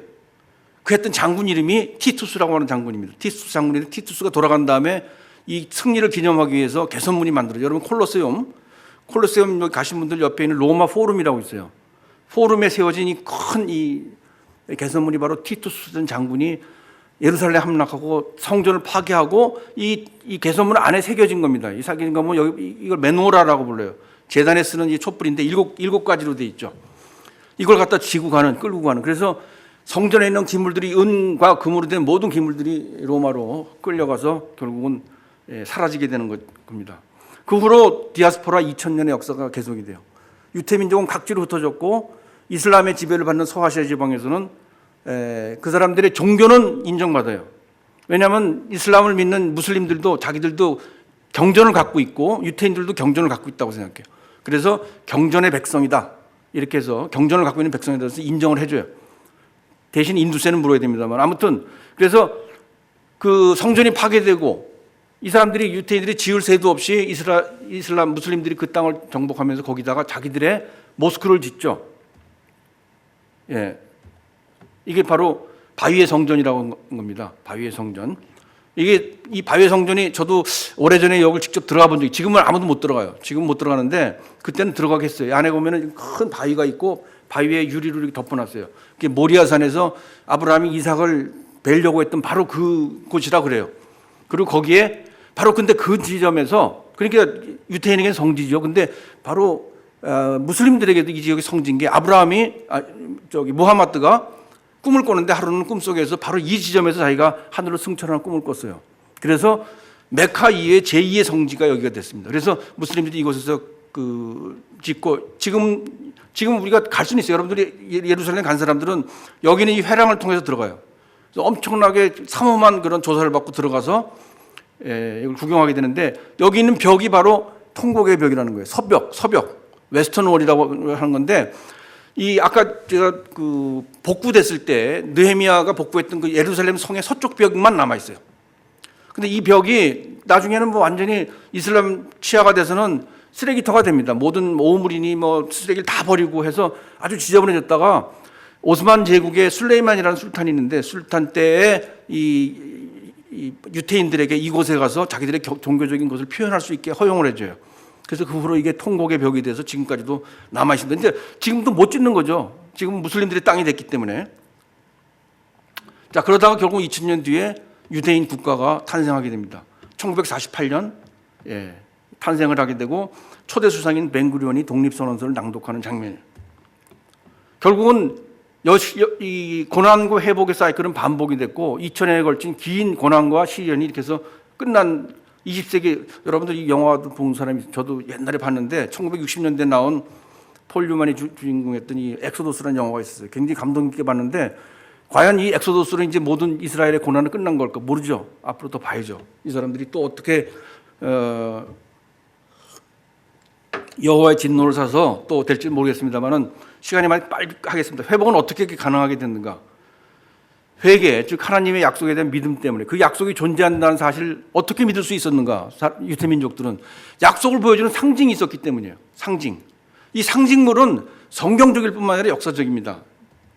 그 했던 장군 이름이 티투스라고 하는 장군입니다. 티투스 장군인데 티투스가 돌아간 다음에 이 승리를 기념하기 위해서 개선문이 만들어져요. 여러분 콜로세움 여기 가신 분들 옆에 있는 로마 포럼이라고 있어요. 포럼에 세워진 이 큰 이 개선문이 바로 티투스 장군이 예루살렘 함락하고 성전을 파괴하고 이 개선문 안에 새겨진 겁니다. 이 새겨진 거면 여기 이걸 메노라라고 불러요. 제단에 쓰는 이 촛불인데 일곱 가지로 돼 있죠. 이걸 갖다 끌고 가는. 그래서 성전에 있는 기물들이 은과 금으로 된 모든 기물들이 로마로 끌려가서 결국은 사라지게 되는 겁니다. 그 후로 디아스포라 2000년의 역사가 계속이 돼요. 유태 민족은 각지로 흩어졌고 이슬람의 지배를 받는 서아시아 지방에서는 그 사람들의 종교는 인정받아요. 왜냐하면 이슬람을 믿는 무슬림들도 자기들도 경전을 갖고 있고 유태인들도 경전을 갖고 있다고 생각해요. 그래서 경전의 백성이다 이렇게 해서 경전을 갖고 있는 백성에 대해서 인정을 해줘요. 대신 인두세는 물어야 됩니다만 아무튼 그래서 그 성전이 파괴되고 이 사람들이 유태인들이 지을 새도 없이 이슬람 무슬림들이 그 땅을 정복하면서 거기다가 자기들의 모스크를 짓죠. 이게 바로 바위의 성전이라고 하는 겁니다. 바위의 성전. 이 바위의 성전이 저도 오래전에 여기를 직접 들어가 본 적이 지금은 아무도 못 들어가요. 지금은 못 들어가는데 그때는 들어가겠어요. 안에 보면은 큰 바위가 있고 바위에 유리로 이렇게 덮어놨어요. 그게 모리아산에서 아브라함이 이삭을 뵈려고 했던 바로 그 곳이라 그래요. 그리고 거기에 바로 근데 그 지점에서 그러니까 유태인에게는 성지죠. 근데 바로 무슬림들에게도 이 지역이 성지인 게 아브라함이 무하마드가 꿈을 꿨는데 하루는 꿈속에서 바로 이 지점에서 자기가 하늘로 승천하는 꿈을 꿨어요. 그래서 메카 이후에 제2의 성지가 여기가 됐습니다. 그래서 무슬림들이 이곳에서 짓고 지금 우리가 갈 수는 있어요. 여러분들이 예루살렘 간 사람들은 여기는 이 회랑을 통해서 들어가요. 그래서 엄청나게 삼엄한 그런 조사를 받고 들어가서 이걸 구경하게 되는데 여기 있는 벽이 바로 통곡의 벽이라는 거예요. 서벽, 웨스턴월이라고 하는 건데 이 아까 제가 복구됐을 때 느헤미야가 복구했던 그 예루살렘 성의 서쪽 벽만 남아 있어요. 근데 이 벽이 나중에는 뭐 완전히 이슬람 치하가 돼서는 쓰레기터가 됩니다. 모든 오물이니 뭐 쓰레기를 다 버리고 해서 아주 지저분해졌다가 오스만 제국의 술레이만이라는 술탄이 있는데 술탄 때에 이 유태인들에게 이곳에 가서 자기들의 종교적인 것을 표현할 수 있게 허용을 해줘요. 그래서 그 후로 이게 통곡의 벽이 돼서 지금까지도 남아 있습니다. 근데 지금도 못 짓는 거죠. 지금 무슬림들의 땅이 됐기 때문에. 자, 그러다가 결국 2000년 뒤에 유대인 국가가 탄생하게 됩니다. 1948년 탄생을 하게 되고 초대 수상인 벤구리온이 독립선언서를 낭독하는 장면이에요. 결국은 이 고난과 회복의 사이클은 반복이 됐고 2000년에 걸친 긴 고난과 시련이 이렇게 해서 끝난 20세기 여러분들 이 영화도 본 사람이 저도 옛날에 봤는데 1960년대 나온 폴 뉴만이 주인공이었던 이 엑소도스라는 영화가 있었어요. 굉장히 감동 있게 봤는데 과연 이 엑소도스로 이제 모든 이스라엘의 고난은 끝난 걸까 모르죠. 앞으로 더 봐야죠. 이 사람들이 또 어떻게 여호와의 진노를 사서 또 될지 모르겠습니다만은 시간이 많이 빨리 하겠습니다. 회복은 어떻게 가능하게 됐는가? 회개, 즉 하나님의 약속에 대한 믿음 때문에 그 약속이 존재한다는 사실을 어떻게 믿을 수 있었는가? 유대민족들은 약속을 보여주는 상징이 있었기 때문이에요. 상징. 이 상징물은 성경적일 뿐만 아니라 역사적입니다.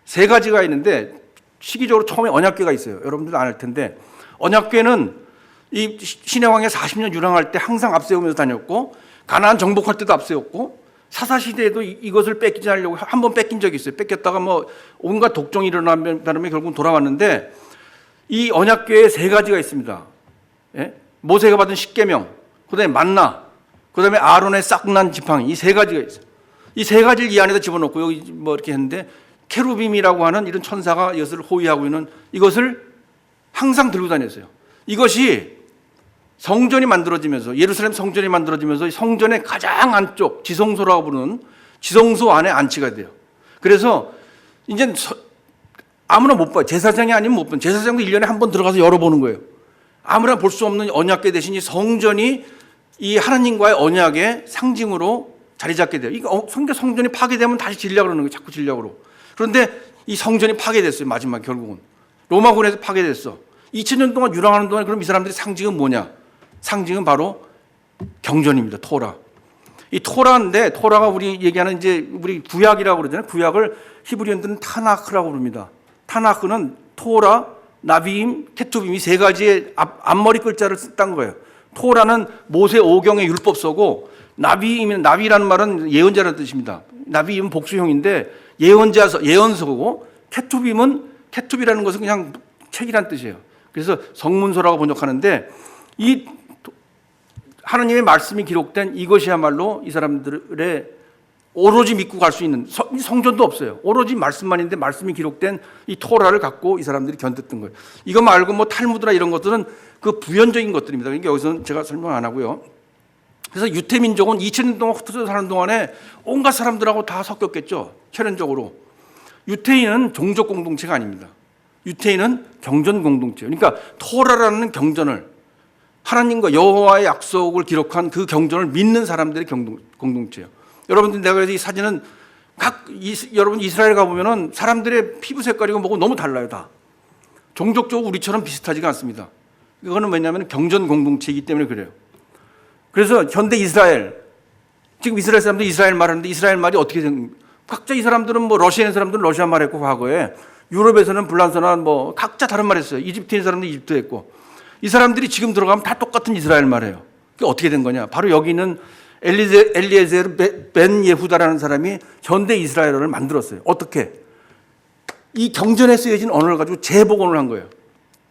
세 가지가 있는데 시기적으로 처음에 언약궤가 있어요. 여러분들도 안 할 텐데 언약궤는 이 신약왕에 40년 유랑할 때 항상 앞세우면서 다녔고 가나안 정복할 때도 앞세웠고 사사시대에도 이것을 뺏기지 않으려고 한 번 뺏긴 적이 있어요. 뺏겼다가 뭐 온갖 독종이 일어난 다음에 결국은 돌아왔는데 이 언약궤에 세 가지가 있습니다. 예? 모세가 받은 십계명, 그다음에 만나, 그다음에 아론의 싹난 지팡이, 이 세 가지가 있어요. 이 세 가지를 이 안에다 집어넣고 여기 뭐 이렇게 했는데 케루빔이라고 하는 이런 천사가 이것을 호위하고 있는 이것을 항상 들고 다녔어요. 이것이 성전이 만들어지면서 예루살렘 성전이 만들어지면서 성전의 가장 안쪽 지성소라고 부르는 지성소 안에 안치가 돼요. 그래서 이제 아무나 못 봐요. 제사장이 아니면 못 봐요. 제사장도 1년에 한 번 들어가서 열어보는 거예요. 아무나 볼 수 없는 언약궤 대신 이 성전이 이 하나님과의 언약의 상징으로 자리 잡게 돼요. 이거 성전이 파괴되면 다시 지려고 그러는 거예요. 자꾸 지려고. 그런데 이 성전이 파괴됐어요. 마지막 결국은 로마군에서 파괴됐어. 2000년 동안 유랑하는 동안 그럼 이 사람들의 상징은 뭐냐? 상징은 바로 경전입니다. 토라. 이 토라인데 토라가 우리 얘기하는 이제 우리 구약이라고 그러잖아요. 구약을 히브리인들은 타나크라고 부릅니다. 타나크는 토라, 나비임, 케투빔 이 세 가지의 앞머리 글자를 딴 거예요. 토라는 모세 오경의 율법서고 나비임은 나비라는 말은 예언자라는 뜻입니다. 나비임은 복수형인데 예언서고 케투빔이라는 것은 그냥 책이라는 뜻이에요. 그래서 성문서라고 번역하는데 이 하나님의 말씀이 기록된 이것이야말로 이 사람들의 오로지 믿고 갈 수 있는 성전도 없어요. 오로지 말씀만인데 말씀이 기록된 이 토라를 갖고 이 사람들이 견뎠던 거예요. 이거 말고 뭐 탈무드나 이런 것들은 그 부연적인 것들입니다. 그러니까 여기서는 제가 설명 안 하고요. 그래서 유태민족은 2000년 동안 흩어져 사는 동안에 온갖 사람들하고 다 섞였겠죠. 혈연적으로. 유태인은 종족 공동체가 아닙니다. 유태인은 경전 공동체. 그러니까 토라라는 경전을 하나님과 여호와의 약속을 기록한 그 경전을 믿는 사람들의 공동체예요. 여러분들 내가 그래서 이 사진은 여러분 이스라엘 가보면은 사람들의 피부 색깔이고 뭐고 너무 달라요. 다 종족적으로 우리처럼 비슷하지가 않습니다. 이거는 왜냐하면 경전 공동체이기 때문에 그래요. 그래서 현대 이스라엘, 지금 이스라엘 사람들 이스라엘 말하는데 이스라엘 말이 어떻게 된 각자 이 사람들은 뭐 러시아인 사람들은 러시아 말했고 과거에 유럽에서는 불란서나 뭐 각자 다른 말 했어요. 이집트인 사람들은 이집트 했고 이 사람들이 지금 들어가면 다 똑같은 이스라엘 말이에요. 그게 어떻게 된 거냐? 바로 여기는 엘리에제르 벤 예후다라는 사람이 현대 이스라엘어를 만들었어요. 어떻게? 이 경전에 쓰여진 언어를 가지고 재복원을 한 거예요.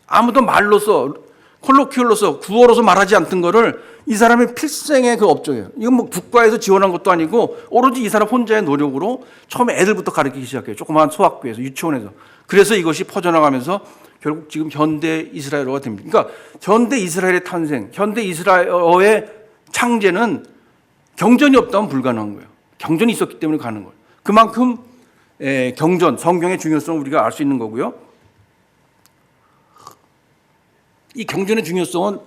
아무도 말로서 콜로키얼로서 구어로서 말하지 않던 거를 이 사람의 필생의 그 업적이에요. 이건 뭐 국가에서 지원한 것도 아니고 오로지 이 사람 혼자의 노력으로 처음에 애들부터 가르치기 시작해요. 조그마한 소학교에서 유치원에서. 그래서 이것이 퍼져나가면서 결국 지금 현대 이스라엘어가 됩니다. 그러니까 현대 이스라엘의 탄생, 현대 이스라엘어의 창제는 경전이 없다면 불가능한 거예요. 경전이 있었기 때문에 가는 거예요. 그만큼 경전, 성경의 중요성을 우리가 알 수 있는 거고요. 이 경전의 중요성은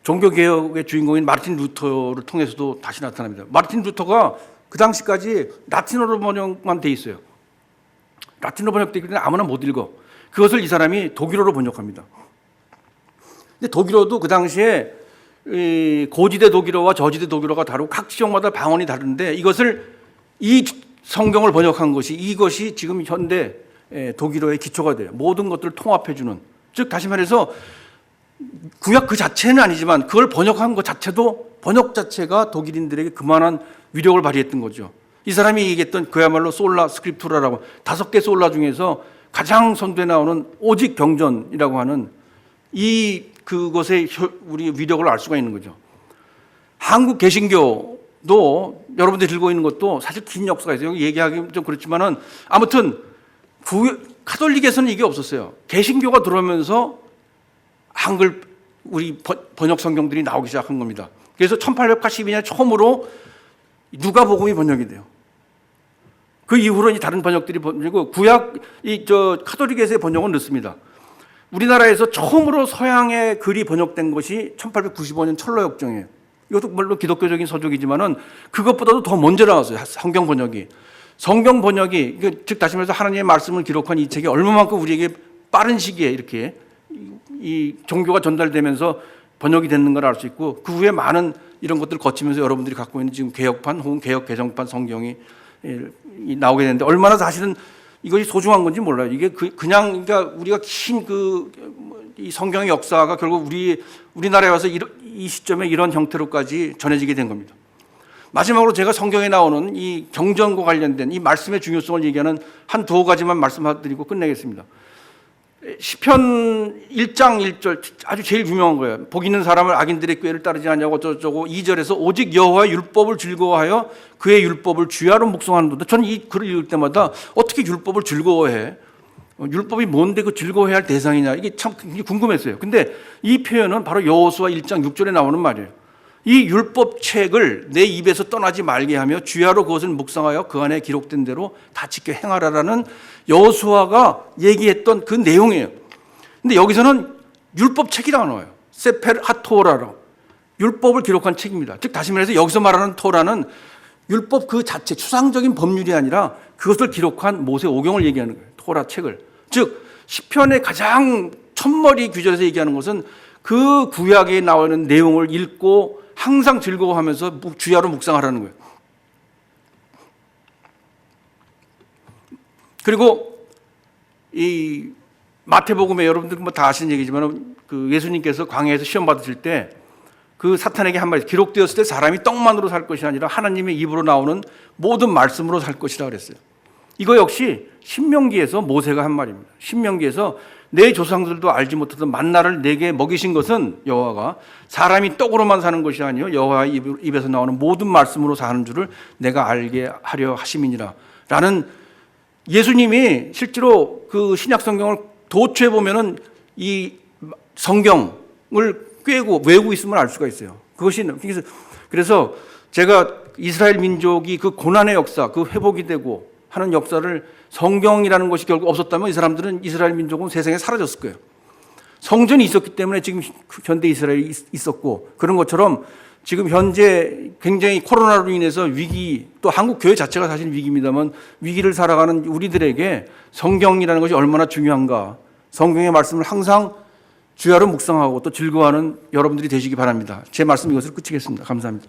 종교개혁의 주인공인 마르틴 루터를 통해서도 다시 나타납니다. 마르틴 루터가 그 당시까지 라틴어로 번역만 돼 있어요. 라틴어로 번역되기 때문에 아무나 못 읽어. 그것을 이 사람이 독일어로 번역합니다. 근데 독일어도 그 당시에 고지대 독일어와 저지대 독일어가 다르고 각 지역마다 방언이 다른데 이것을 이 성경을 번역한 것이 이것이 지금 현대 독일어의 기초가 돼요. 모든 것들을 통합해주는. 즉 다시 말해서 구약 그 자체는 아니지만 그걸 번역한 것 자체도 번역 자체가 독일인들에게 그만한 위력을 발휘했던 거죠. 이 사람이 얘기했던 그야말로 솔라 스크립투라라고 5개 솔라 중에서 가장 선두에 나오는 오직 경전이라고 하는 그것의 우리 위력을 알 수가 있는 거죠. 한국 개신교도 여러분들이 들고 있는 것도 사실 긴 역사가 있어요. 얘기하기 좀 그렇지만은 아무튼 카톨릭에서는 이게 없었어요. 개신교가 들어오면서 한글 우리 번역 성경들이 나오기 시작한 겁니다. 그래서 1882년 처음으로 누가복음이 번역이 돼요. 그 이후로 이제 다른 번역들이 번역이고 카톨릭에서의 번역은 늦습니다. 우리나라에서 처음으로 서양의 글이 번역된 것이 1895년 철로역정이에요. 이것도 물론 기독교적인 서적이지만은 그것보다도 더 먼저 나왔어요. 성경 번역이. 성경 번역이, 즉 다시 말해서 하나님의 말씀을 기록한 이 책이 얼마만큼 우리에게 빠른 시기에 이렇게 이 종교가 전달되면서 번역이 됐는 걸 알 수 있고, 그 후에 많은 이런 것들을 거치면서 여러분들이 갖고 있는 지금 개혁판 혹은 개혁 개정판 성경이 나오게 되는데, 얼마나 사실은 이것이 소중한 건지 몰라요. 이게 그냥 그러니까 우리가 긴 이 성경의 역사가 결국 우리나라에 와서 이 시점에 이런 형태로까지 전해지게 된 겁니다. 마지막으로 제가 성경에 나오는 이 경전과 관련된 이 말씀의 중요성을 얘기하는 한 두어 가지만 말씀드리고 끝내겠습니다. 시편 1장 1절 아주 제일 유명한 거예요. 복 있는 사람을 악인들의 꾀를 따르지 않냐고 어쩌고 2절에서 오직 여호와의 율법을 즐거워하여 그의 율법을 주야로 묵상하는도다. 저는 이 글을 읽을 때마다 어떻게 율법을 즐거워해? 율법이 뭔데 그 즐거워해야 할 대상이냐, 이게 참 궁금했어요. 근데 이 표현은 바로 여호수아 1장 6절에 나오는 말이에요. 이 율법책을 내 입에서 떠나지 말게 하며 주야로 그것을 묵상하여 그 안에 기록된 대로 다 지켜 행하라라는 여호수아가 얘기했던 그 내용이에요. 근데 여기서는 율법책이라고 나와요. 세페르 하토라로 율법을 기록한 책입니다. 즉 다시 말해서 여기서 말하는 토라는 율법 그 자체, 추상적인 법률이 아니라 그것을 기록한 모세 오경을 얘기하는 거예요. 토라 책을. 즉 시편의 가장 첫머리 구절에서 얘기하는 것은 그 구약에 나오는 내용을 읽고 항상 즐거워하면서 주야로 묵상하라는 거예요. 그리고 이 마태복음에 여러분들 뭐 다 아시는 얘기지만 그 예수님께서 광야에서 시험 받으실 때 그 사탄에게 한마디, 기록되었을 때 사람이 떡만으로 살 것이 아니라 하나님의 입으로 나오는 모든 말씀으로 살 것이라 그랬어요. 이거 역시 신명기에서 모세가 한 말입니다. 신명기에서 내 조상들도 알지 못하던 만나를 내게 먹이신 것은 여호와가 사람이 떡으로만 사는 것이 아니요 여호와의 입에서 나오는 모든 말씀으로 사는 줄을 내가 알게 하려 하심이니라 라는, 예수님이 실제로 그 신약 성경을 도초해 보면은 이 성경을 꿰고 외우고 있음을 알 수가 있어요. 그래서 제가 이스라엘 민족이 그 고난의 역사, 그 회복이 되고 하는 역사를 성경이라는 것이 결국 없었다면 이 사람들은, 이스라엘 민족은 세상에 사라졌을 거예요. 성전이 있었기 때문에 지금 현대 이스라엘이 있었고, 그런 것처럼 지금 현재 굉장히 코로나로 인해서 위기, 또 한국 교회 자체가 사실 위기입니다만 위기를 살아가는 우리들에게 성경이라는 것이 얼마나 중요한가, 성경의 말씀을 항상 주야로 묵상하고 또 즐거워하는 여러분들이 되시기 바랍니다. 제 말씀 이것으로 끝이겠습니다. 감사합니다.